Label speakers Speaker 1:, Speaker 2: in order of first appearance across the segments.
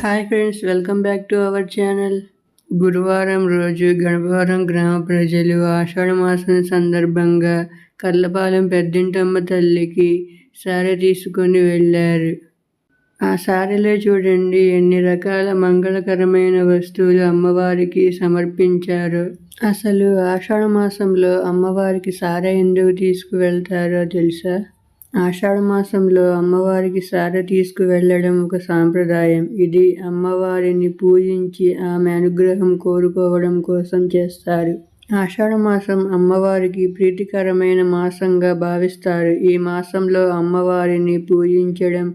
Speaker 1: Hi friends, welcome back to our channel. గురువారం రోజు గణపవరం గ్రామ ప్రజలు ఆషాఢ మాసం సందర్భంగా కర్లపాలెం పెద్దింటమ్మ తల్లికి సారె తీసుకొని వెళ్ళారు. ఆ సారెలో చూడండి ఎన్ని రకాల మంగళకరమైన వస్తువులు అమ్మవారికి సమర్పించారో. అసలు ఆషాఢ మాసంలో అమ్మవారికి సారె ఎందుకు తీసుకువెళ్తారో తెలుసా? ఆషాఢ మాసంలో అమ్మవారికి సారె తీసుకువెళ్ళడం ఒక సాంప్రదాయం. ఇది అమ్మవారిని పూజించి ఆమె అనుగ్రహం కోరుకోవడం కోసం చేస్తారు. ఆషాఢ మాసం అమ్మవారికి ప్రీతికరమైన మాసంగా భావిస్తారు. ఈ మాసంలో అమ్మవారిని పూజించడం,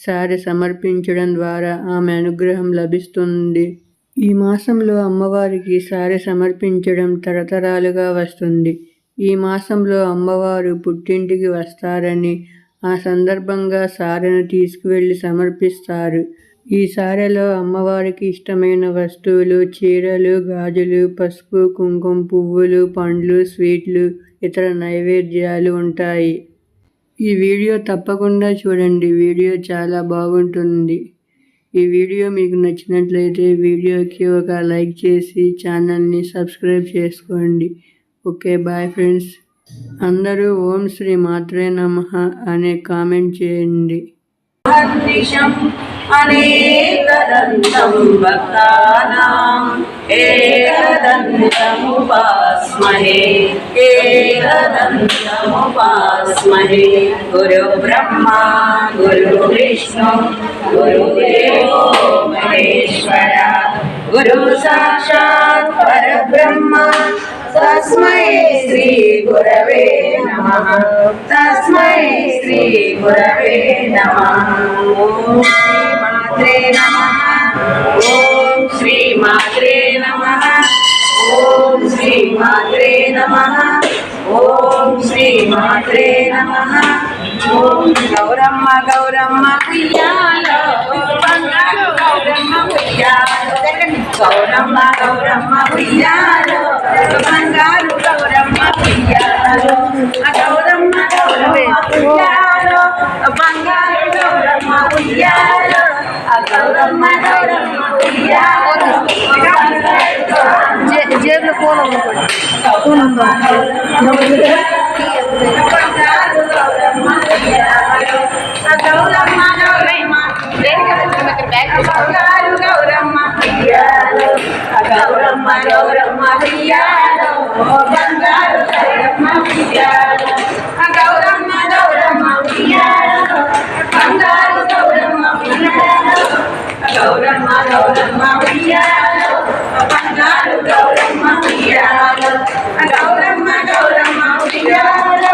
Speaker 1: సారె సమర్పించడం ద్వారా ఆమె అనుగ్రహం లభిస్తుంది. ఈ మాసంలో అమ్మవారికి సారె సమర్పించడం తరతరాలుగా వస్తుంది. ఈ మాసంలో అమ్మవారు పుట్టింటికి వస్తారని, ఆ సందర్భంగా సారెను తీసుకువెళ్ళి సమర్పిస్తారు. ఈ సారెలో అమ్మవారికి ఇష్టమైన వస్తువులు, చీరలు, గాజులు, పసుపు, కుంకుమ, పువ్వులు, పండ్లు, స్వీట్లు, ఇతర నైవేద్యాలు ఉంటాయి. ఈ వీడియో తప్పకుండా చూడండి. వీడియో చాలా బాగుంటుంది. ఈ వీడియో మీకు నచ్చినట్లయితే వీడియోకి ఒక లైక్ చేసి ఛానల్ని సబ్స్క్రైబ్ చేసుకోండి. Okay, bye friends. అందరూ ఓం శ్రీ మాత్రే నమః అనే కామెంట్ చేయండి.
Speaker 2: అనేకదంతం భక్తానాం ఏకదంతముపాస్మహే ఏకదంతముపాస్మహే. గురు బ్రహ్మా గురు విష్ణు గురుదేవో మహేశ్వర గురు సాక్షాత్ పరబ్రహ్మ తస్మై శ్రీ గురవే నమః తస్మై శ్రీ గురవే నమః. ఓం శ్రీ మాత్రే నమః. ఓం శ్రీ మాత్రే నమః. ఓం శ్రీ మాత్రే నమః. ఓం గౌరమ్మ గౌరమ్మ ఉయ్యాలో బంగారు గౌరమ్మ ఉయ్యాలో. గౌరమ్మ గౌరమ్మ ఉయ్యాలో బంగారు గౌరమ్మ ఉయ్యాలో. గౌరమ్మ గౌరమ్మ ఉయ్యాలో బంగారు గౌరమ్మ ఉయ్యాలో. గౌరమ్మ గౌరమ్మ ఉయ్యాలో.
Speaker 1: జేబులో ఫోన్ ఉందా?
Speaker 2: బంగారు గౌరమ్మ ఉయ్యాలో. గౌరమ్మ గౌరమ్మ బంగారు గౌరమ్మ ఉయ్యాలో. గౌరమ్మ గౌరమ్మ ఉయ్యాలో బంగారు గౌరమ్మ ఉయ్యాలో. గౌరమ్మ గౌరమ్మ ఉయ్యాలో బంగారు గౌరమ్మ ఉయ్యాలో. గౌరమ్మ గౌరమ్మ ఉయ్యాలో బంగారు గౌరమ్మ ఉయ్యాలో. గౌరమ్మ గౌరమ్మ ఉయ్యాలో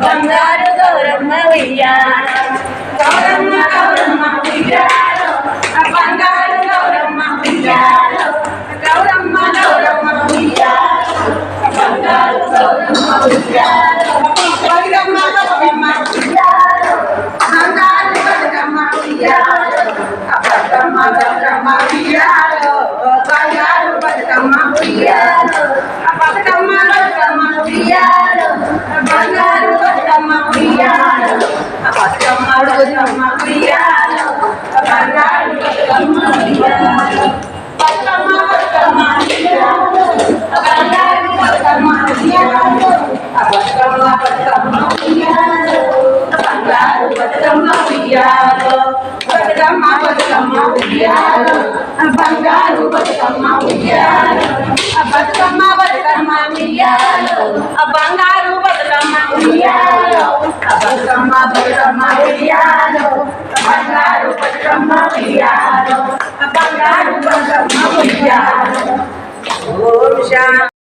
Speaker 2: బంగారు గౌరమ్మ ఉయ్యాలో. గౌరమ్మ గౌరమ్మ ఉయ్యాలో బంగారు గౌరమ్మ ఉయ్యాలో. గౌరమ్మ గౌరమ్మ ఉయ్యాలో బంగారు గౌరమ్మ ఉయ్యాలో. గౌరమ్మ గౌరమ్మ ఉయ్యాలో బంగారు గౌరమ్మ ఉయ్యాలో. బతుకమ్మ బతుకమ్మ ఉయ్యాలో బంగారు బతుకమ్మ ఉయ్యాలో. బతుకమ్మ బతుకమ్మ ఉయ్యాలో బంగారు బతుకమ్మ ఉయ్యాలో. బతుకమ్మ బతుకమ్మ ఉయ్యాలో బంగారు బతుకమ్మ ఉయ్యాలో. బతుకమ్మ బతుకమ్మ ఉయ్యాలో బంగారు బతుకమ్మ ఉయ్యాలో. బతుకమ్మ బతుకమ్మ ఉయ్యాలో బంగారు బతుకమ్మ ఉయ్యాలో. బతుకమ్మ బతుకమ్మ ఉయ్యాలో బంగారు బతుకమ్మ ఉయ్యాలో. బతుకమ్మ బతుకమ్మ ఉయ్యాలో బంగారు బతుకమ్మ ఉయ్యాలో. బతుకమ్మ బతుకమ్మ ఉయ్యాలో బంగారు బతుకమ్మ ఉయ్యాలో. బతుకమ్మ బతుకమ్మ ఉయ్యాలో బంగారు బతుకమ్మ ఉయ్యాలో. బంగారు బతుకమ్మ ఉయ్యాలో. ఓం శాంతి.